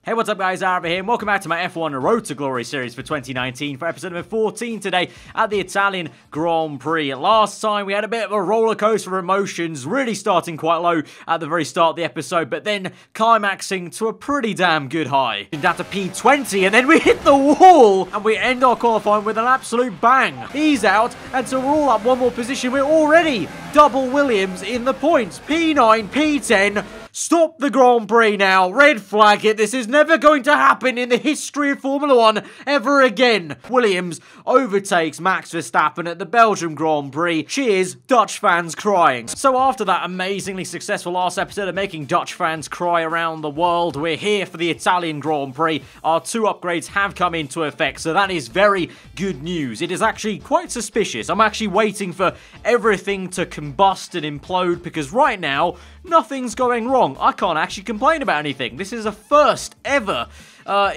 Hey, what's up guys, aarava here, and welcome back to my F1 Road to Glory series for 2019 for episode number 14 today at the Italian Grand Prix. Last time we had a bit of a roller coaster of emotions, really starting quite low at the very start of the episode, but then climaxing to a pretty damn good high. Down to P20, and then we hit the wall, and we end our qualifying with an absolute bang. He's out, and so we're all up one more position. We're already double Williams in the points. P9, P10... Stop the Grand Prix now. Red flag it. This is never going to happen in the history of Formula 1 ever again. Williams overtakes Max Verstappen at the Belgium Grand Prix. Cheers, Dutch fans crying. So after that amazingly successful last episode of making Dutch fans cry around the world, we're here for the Italian Grand Prix. Our two upgrades have come into effect, so that is very good news. It is actually quite suspicious. I'm actually waiting for everything to combust and implode because right now, nothing's going wrong. I can't actually complain about anything. This is a first ever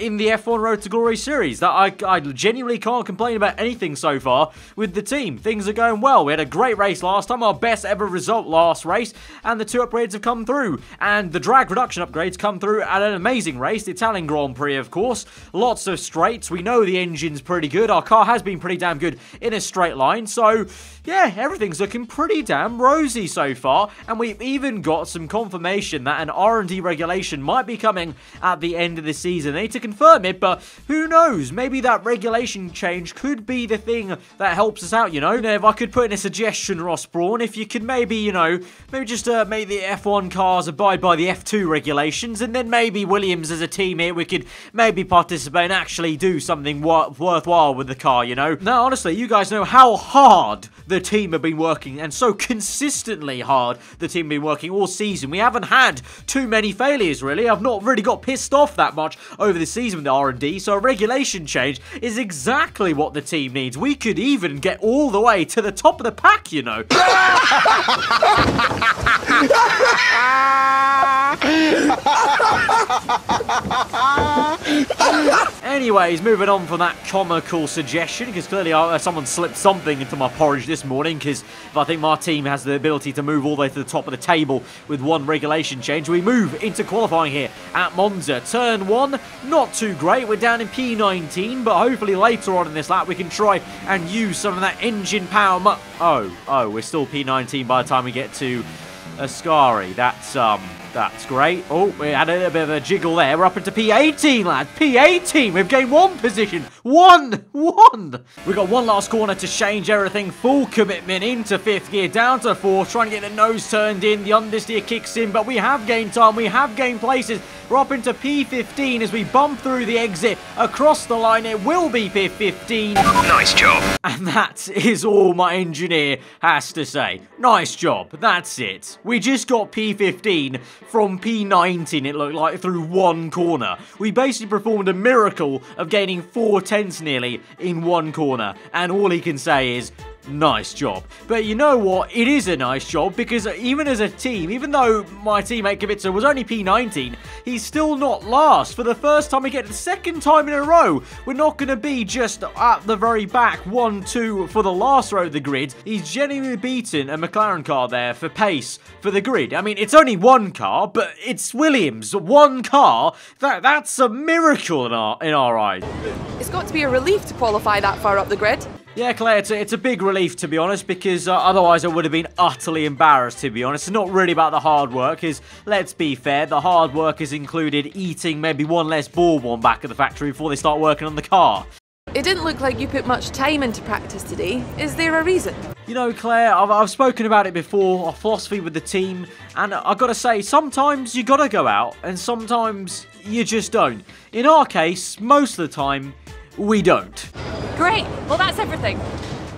in the F1 Road to Glory series that I genuinely can't complain about anything so far with the team. Things are going well. We had a great race last time, our best ever result last race, and the two upgrades have come through. And the drag reduction upgrades come through at an amazing race, the Italian Grand Prix, of course. Lots of straights. We know the engine's pretty good. Our car has been pretty damn good in a straight line. So, yeah, everything's looking pretty damn rosy so far. And we've even got some confirmation that an R&D regulation might be coming at the end of the season. They need to confirm it, but who knows? Maybe that regulation change could be the thing that helps us out, you know? Now, if I could put in a suggestion, Ross Brawn, if you could maybe, you know, maybe just make the F1 cars abide by the F2 regulations, and then maybe Williams as a team here, we could maybe participate and actually do something worthwhile with the car, you know? Now, honestly, you guys know how hard the team have been working, and so consistently hard the team have been working all season. We haven't had too many failures, really. I've not really got pissed off that much over the season with the R&D, so a regulation change is exactly what the team needs. We could even get all the way to the top of the pack, you know. Anyways, moving on from that comical suggestion, because clearly someone slipped something into my porridge this morning, because if I think my team has the ability to move all the way to the top of the table with one regulation change, we move into qualifying here at Monza. Turn 1, not too great. We're down in P19, but hopefully later on in this lap we can try and use some of that engine power. We're still P19 by the time we get to Ascari. That's great. Oh, we had a little bit of a jiggle there. We're up into P18, lads. P18. We've gained one position. One. We've got one last corner to change everything. Full commitment into 5th gear, down to 4th, trying to get the nose turned in. The understeer kicks in, but we have gained time. We have gained places. We're up into P15 as we bump through the exit. Across the line, it will be P15. Nice job. And that is all my engineer has to say. Nice job. That's it. We just got P15 from P19, it looked like, through one corner. We basically performed a miracle of gaining 4 tenths nearly in one corner. And all he can say is, nice job. But you know what? It is a nice job because even as a team, even though my teammate Kubica was only P19, he's still not last. For the first time, we get the second time in a row. We're not going to be just at the very back, 1-2 for the last row of the grid. He's genuinely beaten a McLaren car there for pace for the grid. I mean, it's only one car, but it's Williams. One car. That's a miracle in our eyes. It's got to be a relief to qualify that far up the grid. Yeah, Claire, it's a big relief, to be honest, because otherwise I would have been utterly embarrassed, to be honest. It's not really about the hard work, because, let's be fair, the hard work has included eating maybe one less bourbon back at the factory before they start working on the car. It didn't look like you put much time into practice today. Is there a reason? You know, Claire, I've spoken about it before, our philosophy with the team, and I've got to say, sometimes you got to go out, and sometimes you just don't. In our case, most of the time, we don't. Great. Well, that's everything.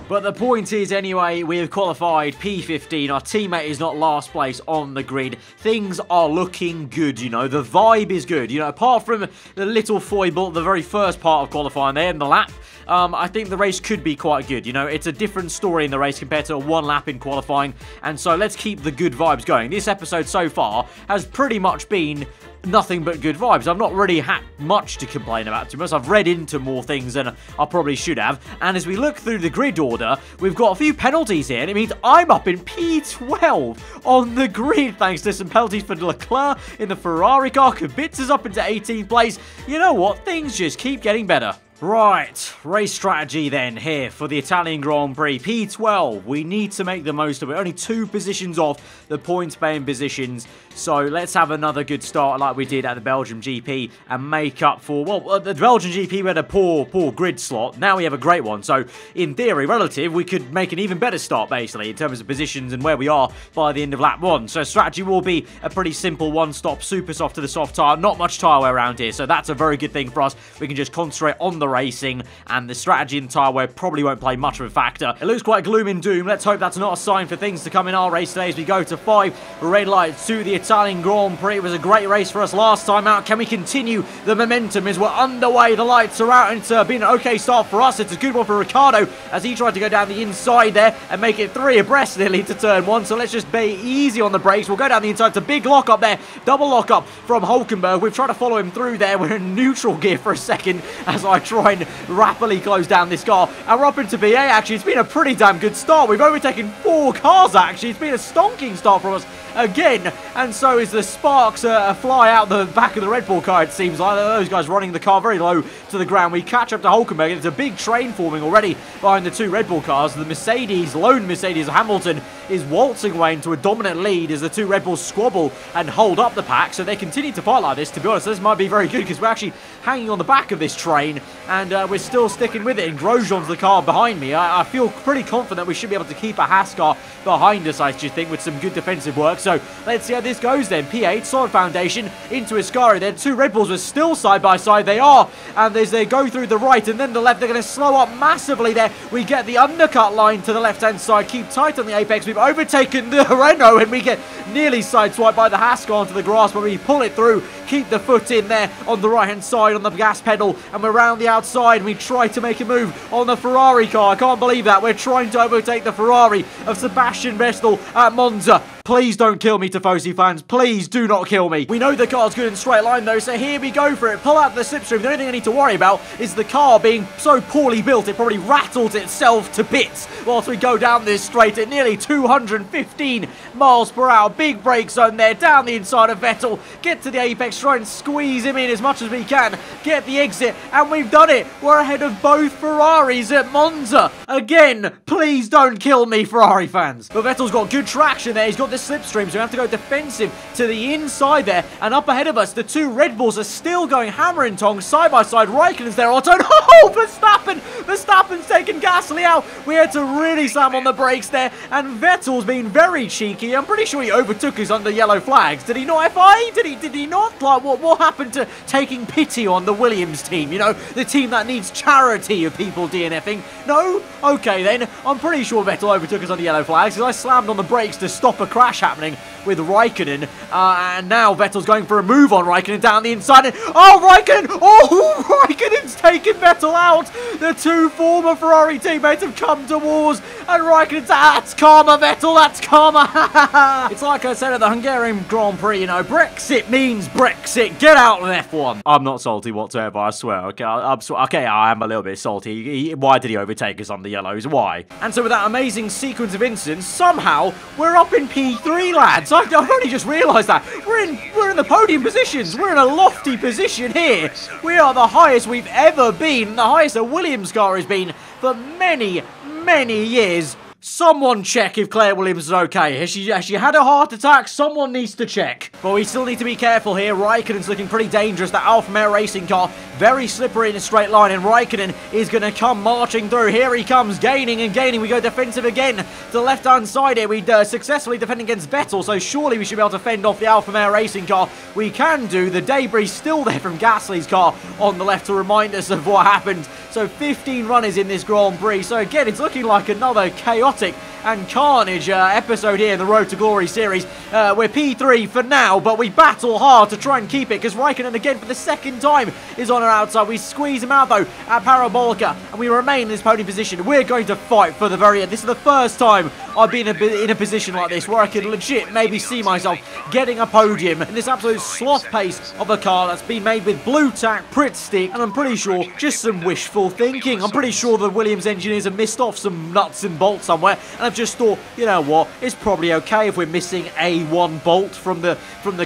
But the point is, anyway, we have qualified P15. Our teammate is not last place on the grid. Things are looking good, you know. The vibe is good. You know, apart from the little foible at the very first part of qualifying there in the lap, I think the race could be quite good. You know, it's a different story in the race compared to one lap in qualifying. And so let's keep the good vibes going. This episode so far has pretty much been nothing but good vibes. I've not really had much to complain about, to be honest. I've read into more things than I probably should have. And as we look through the grid order, we've got a few penalties here, and it means I'm up in P12 on the grid, thanks to some penalties for Leclerc in the Ferrari car. Kubica's up into 18th place. You know what? Things just keep getting better. Right, race strategy then here for the Italian Grand Prix. P12, we need to make the most of it. Only 2 positions off the points-paying positions. So let's have another good start like we did at the Belgium GP and make up for, well, the Belgian GP we had a poor grid slot. Now we have a great one. So in theory, relative, we could make an even better start basically in terms of positions and where we are by the end of lap 1. So strategy will be a pretty simple one-stop, super soft to the soft tyre. Not much tyre wear around here. So that's a very good thing for us. We can just concentrate on the racing, and the strategy in the tyre wear probably won't play much of a factor. It looks quite gloom and doom. Let's hope that's not a sign for things to come in our race today as we go to 5 red lights to the Italian Grand Prix. It was a great race for us last time out. Can we continue the momentum as we're underway? The lights are out, and it's been an okay start for us. It's a good one for Ricciardo as he tried to go down the inside there and make it 3 abreast nearly to turn 1. So let's just be easy on the brakes. We'll go down the inside. It's a big lock up there. Double lock up from Hulkenberg. We've tried to follow him through there. We're in neutral gear for a second as I try and rapidly close down this car, and we're up into BA. Actually, it's been a pretty damn good start. We've overtaken 4 cars actually. It's been a stonking start from us again, and so is the sparks fly out the back of the Red Bull car. It seems like those guys running the car very low to the ground. We catch up to Hulkenberg, and there's a big train forming already behind the 2 Red Bull cars. The Mercedes, lone Mercedes Hamilton, is waltzing away into a dominant lead as the 2 Red Bulls squabble and hold up the pack. So they continue to fight like this. To be honest, this might be very good because we're actually hanging on the back of this train, and we're still sticking with it. And Grosjean's the car behind me. I feel pretty confident we should be able to keep a Haas car behind us, I just think, with some good defensive work. So let's see how this goes then. P8, solid foundation into Ascari. Then 2 Red Bulls were still side by side. They are, and as they go through the right and then the left, they're going to slow up massively there. We get the undercut line to the left-hand side. Keep tight on the apex. We've overtaken the Renault, and we get nearly sideswiped by the Haas car onto the grass, but we pull it through. Keep the foot in there on the right-hand side on the gas pedal, and we're around the outside, and we try to make a move on the Ferrari car. I can't believe that. We're trying to overtake the Ferrari of Sebastian Vettel at Monza. Please don't kill me, Tifosi fans. Please do not kill me. We know the car's good in straight line, though, so here we go for it. Pull out the slipstream. The only thing I need to worry about is the car being so poorly built, it probably rattled itself to bits whilst we go down this straight at nearly 215 miles per hour. Big brake zone there, down the inside of Vettel. Get to the apex, try and squeeze him in as much as we can. Get the exit, and we've done it. We're ahead of both Ferraris at Monza. Again, please don't kill me, Ferrari fans. But Vettel's got good traction there. He's got the slipstream, so we have to go defensive to the inside there. And up ahead of us, the 2 Red Bulls are still going hammer and tongs side by side. Raikkonen's there. Oh, Verstappen! Verstappen's taken Gasly out. We had to really slam on the brakes there. And Vettel's been very cheeky. I'm pretty sure he overtook us under yellow flags. Did he not, FI? Did he not? Like, what happened to taking pity on the Williams team? You know, the team that needs charity of people DNFing. No? Okay, then. I'm pretty sure Vettel overtook us under yellow flags because I slammed on the brakes to stop a crash happening with Raikkonen, and now Vettel's going for a move on Raikkonen down the inside, and Raikkonen! Oh, Raikkonen's taken Vettel out! The 2 former Ferrari teammates have come to wars, and Raikkonen's, that's karma, Vettel, that's karma! It's like I said at the Hungarian Grand Prix, you know, Brexit means Brexit, get out of F1! I'm not salty whatsoever, I swear, okay, okay, I am a little bit salty. Why did he overtake us on the yellows? Why? And so with that amazing sequence of incidents, somehow, we're up in P3, lads! I've only just realised that. We're in the podium positions. We're in a lofty position here. We are the highest we've ever been. The highest a Williams car has been for many, many years. Someone check if Claire Williams is okay. Has she had a heart attack? Someone needs to check. But we still need to be careful here. Raikkonen's looking pretty dangerous. That Alfa Romeo racing car, very slippery in a straight line. And Raikkonen is going to come marching through. Here he comes, gaining and gaining. We go defensive again to the left-hand side here. We successfully defend against Vettel. So surely we should be able to fend off the Alfa Romeo racing car. We can do. The debris still there from Gasly's car on the left to remind us of what happened. So 15 runners in this Grand Prix. So again, it's looking like another chaotic and carnage episode here in the Road to Glory series. We're P3 for now, but we battle hard to try and keep it, because Raikkonen again for the second time is on our outside. We squeeze him out though at Parabolica, and we remain in this podium position. We're going to fight for the very end. This is the first time I've been in a position like this where I can legit maybe see myself getting a podium in this absolute sloth pace of a car that's been made with blue tack, Pristic, and I'm pretty sure just some wishful thinking. I'm pretty sure the Williams engineers have missed off some nuts and bolts somewhere, and I've just thought, you know what, it's probably okay if we're missing A1 bolt from the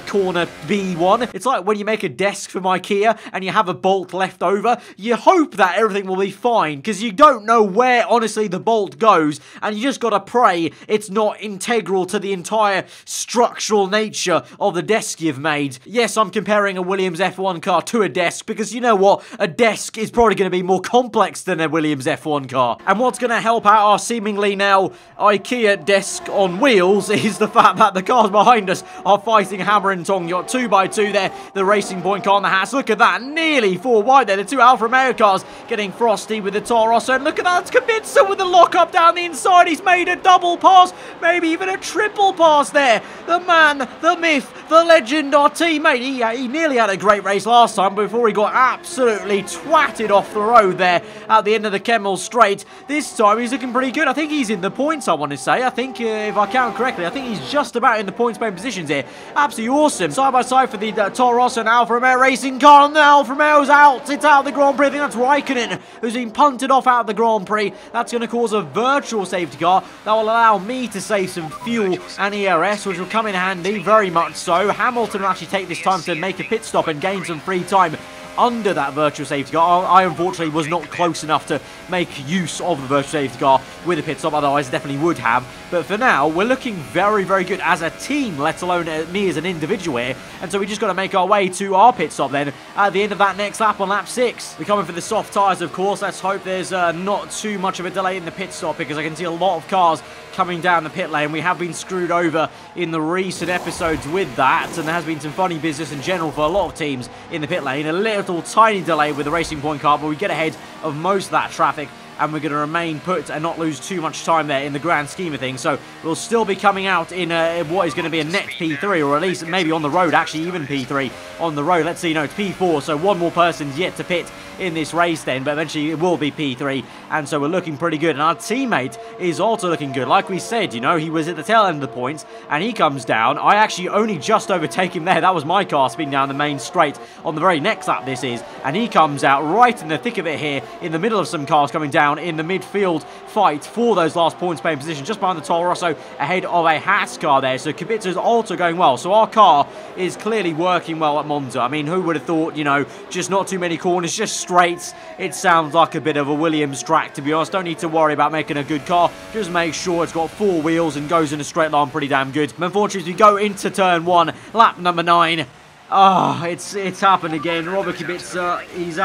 corner B1. It's like when you make a desk from IKEA and you have a bolt left over, you hope that everything will be fine, because you don't know where honestly the bolt goes, and you just gotta pray it's not integral to the entire structural nature of the desk you've made. Yes, I'm comparing a Williams F1 car to a desk, because you know what, a desk is probably going to be more complex than a Williams F1 car. And what's going to help out our seemingly now IKEA desk on wheels is the fact that the cars behind us are fighting hammer and tong. You've got 2x2 there, the Racing Point car on the Haas. Look at that, nearly 4 wide there. The two Alfa Romeo cars getting frosty with the Toro Rosso. And look at that, it's Kubica with the lock-up down the inside. He's made a double pass, maybe even a triple pass there. The man, the myth, the legend, our teammate. He nearly had a great race last time before he got absolutely twatted off the road there at the end of the Kemmel Straight. This time he's looking pretty good. I think he's in the points, I want to say. I think, if I count correctly, I think he's just about in the points-paying positions here. Absolutely awesome. Side by side for the Toro Rosso and Alfa Romeo racing car, and the Alfa Romeo's out. It's out of the Grand Prix. I think that's Raikkonen who's been punted off out of the Grand Prix. That's going to cause a virtual safety car that will allow me to save some fuel and ERS, which will come in handy, very much so. Hamilton will actually take this time to make a pit stop and gain some free time under that virtual safety car. I unfortunately was not close enough to make use of the virtual safety car with a pit stop, otherwise I definitely would have. But for now, we're looking very, very good as a team, let alone me as an individual here. And so we just got to make our way to our pit stop then at the end of that next lap on lap 6. We're coming for the soft tyres, of course. Let's hope there's not too much of a delay in the pit stop, because I can see a lot of cars coming down the pit lane. We have been screwed over in the recent episodes with that, and there has been some funny business in general for a lot of teams in the pit lane. A little tiny delay with the Racing Point car, but we get ahead of most of that traffic, and we're going to remain put and not lose too much time there in the grand scheme of things. So we'll still be coming out in what is going to be a net P3, or at least maybe on the road, actually even P3 on the road. Let's see, no, it's P4, so one more person's yet to pit in this race then, but eventually it will be P3, and so we're looking pretty good. And our teammate is also looking good. Like we said, you know, he was at the tail end of the points, and he comes down. I actually only just overtake him there. That was my car speeding down the main straight on the very next lap this is, and he comes out right in the thick of it here, in the middle of some cars coming down in the midfield fight for those last points paying position, just behind the Toro Rosso, ahead of a Haas car there. So Kubica's also going well. So our car is clearly working well at Monza. I mean, who would have thought, you know, just not too many corners, just straights. It sounds like a bit of a Williams track, to be honest. Don't need to worry about making a good car. Just make sure it's got 4 wheels and goes in a straight line pretty damn good. But unfortunately, as we go into turn 1, lap number 9, it's happened again. Robert Kubica, he's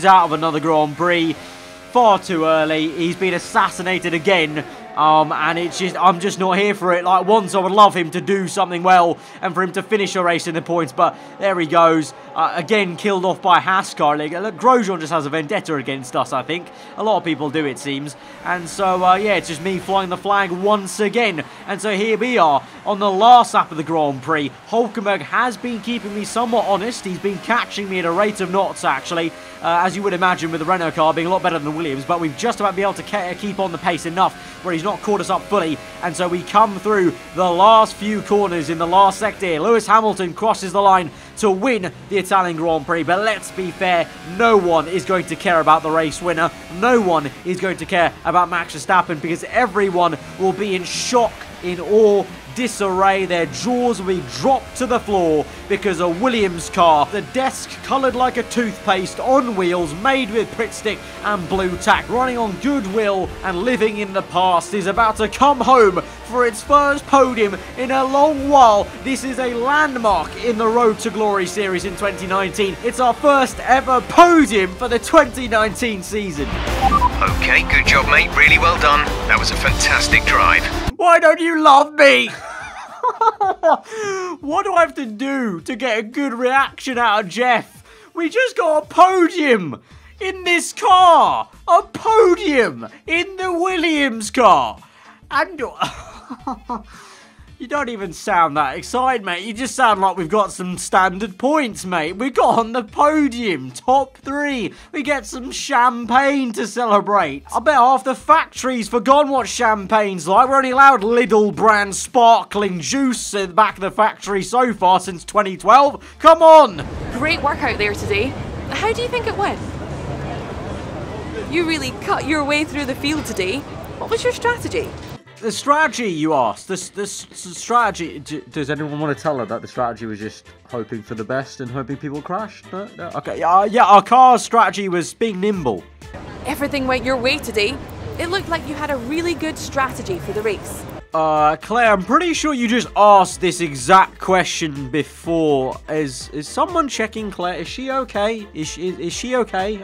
out of another Grand Prix. Far too early. He's been assassinated again. And it's just, I'm just not here for it. Like, once I would love him to do something well and for him to finish a race in the points, but there he goes. Again, killed off by Haskar. Look, Grosjean just has a vendetta against us, I think. A lot of people do, it seems. And so, yeah, it's just me flying the flag once again. And so here we are on the last lap of the Grand Prix. Hulkenberg has been keeping me somewhat honest. He's been catching me at a rate of knots, actually. As you would imagine, with the Renault car being a lot better than the Williams, but we've just about been able to keep on the pace enough where he's not caught us up fully, and so we come through the last few corners in the last sector here. Lewis Hamilton crosses the line to win the Italian Grand Prix, but let's be fair, no one is going to care about the race winner. No one is going to care about Max Verstappen, because everyone will be in shock, in awe, disarray. Their jaws will be dropped to the floor because a Williams car, the desk coloured like a toothpaste, on wheels, made with Pristic and blue tack, running on goodwill and living in the past, is about to come home for its first podium in a long while. This is a landmark in the Road to Glory series in 2019. It's our first ever podium for the 2019 season. Okay, good job, mate. Really well done. That was a fantastic drive. Why don't you love me? What do I have to do to get a good reaction out of Jeff? We just got a podium in this car. A podium in the Williams car. And you don't even sound that excited, mate. You just sound like we've got some standard points, mate. We got on the podium, top 3. We get some champagne to celebrate. I bet half the factory's forgotten what champagne's like. We're only allowed Lidl brand sparkling juice in the back of the factory so far since 2012. Come on! Great work out there today. How do you think it went? You really cut your way through the field today. What was your strategy? The strategy, you asked. The strategy. Does anyone want to tell her that the strategy was just hoping for the best and hoping people crashed? No? Okay. Yeah, our car's strategy was being nimble. Everything went your way today. It looked like you had a really good strategy for the race. Claire, I'm pretty sure you just asked this exact question before. Is someone checking Claire? Is she okay? Is she okay?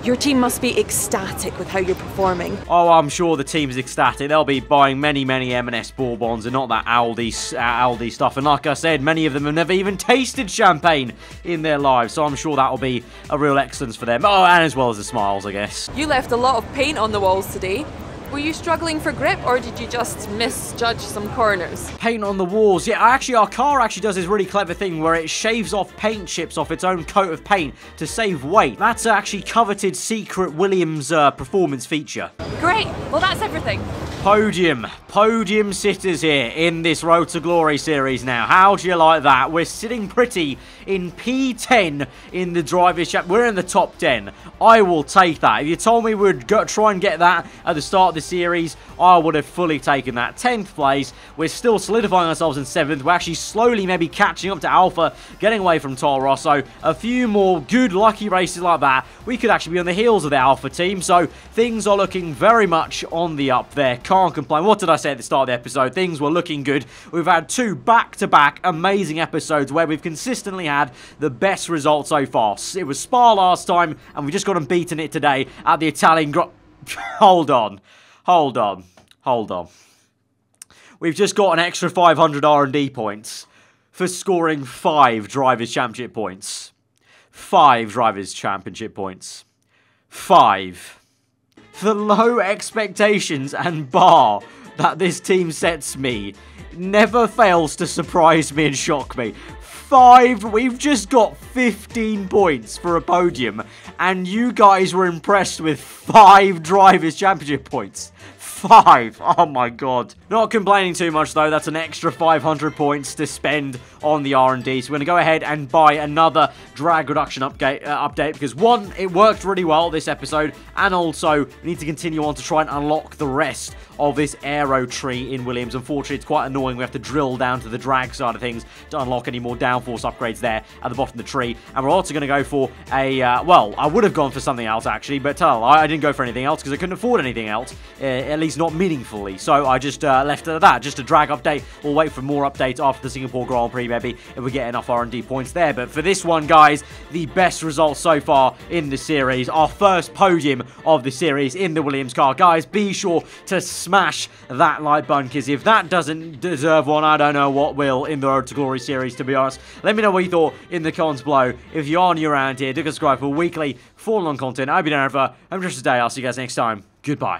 Your team must be ecstatic with how you're performing. Oh, I'm sure the team's ecstatic. They'll be buying many M&S Bourbons and not that Aldi stuff. And like I said, many of them have never even tasted champagne in their lives. So I'm sure that'll be a real excellence for them. Oh, and as well as the smiles, I guess. You left a lot of paint on the walls today. Were you struggling for grip, or did you just misjudge some corners? Paint on the walls. Yeah, actually, our car actually does this really clever thing where it shaves off paint chips off its own coat of paint to save weight. That's actually coveted secret Williams performance feature. Great. Well, that's everything. Podium sitters here in this Road to Glory series now. How do you like that? We're sitting pretty in P10 in the Drivers' Chapter. We're in the top 10. I will take that. If you told me we'd try and get that at the start of the series, I would have fully taken that. 10th place. We're still solidifying ourselves in 7th. We're actually slowly maybe catching up to Alpha, getting away from Toro Rosso. A few more good lucky races like that, we could actually be on the heels of the Alpha team. So things are looking very much on the up there. Can't complain. What did I say at the start of the episode? Things were looking good. We've had 2 back-to-back amazing episodes where we've consistently had the best results so far. It was Spa last time, and we just got them beaten it today at the Italian Hold on. We've just got an extra 500 R&D points for scoring 5 Drivers' Championship points. 5 Drivers' Championship points. 5. The low expectations and bar that this team sets me never fails to surprise me and shock me. 5, we've just got 15 points for a podium, and you guys were impressed with 5 Drivers' Championship points. 5. Oh my god. Not complaining too much though. That's an extra 500 points to spend on the R&D. So we're going to go ahead and buy another drag reduction update because 1, it worked really well this episode, and also we need to continue on to try and unlock the rest of this aero tree in Williams. Unfortunately, it's quite annoying. We have to drill down to the drag side of things to unlock any more downforce upgrades there at the bottom of the tree. And we're also going to go for a, well, I would have gone for something else actually, but I didn't go for anything else because I couldn't afford anything else, at least not meaningfully. So I just left it at that, just a drag update. We'll wait for more updates after the Singapore Grand Prix, maybe, if we get enough R&D points there. But for this one, guys, the best results so far in the series, our first podium of the series in the Williams car. Guys, be sure to smash that like button, because if that doesn't deserve one, I don't know what will in the Road to Glory series, to be honest. Let me know what you thought in the comments below. If you are new around here, do subscribe for weekly Formula 1 content. I've been Aarava. I'm just today. I'll see you guys next time. Goodbye.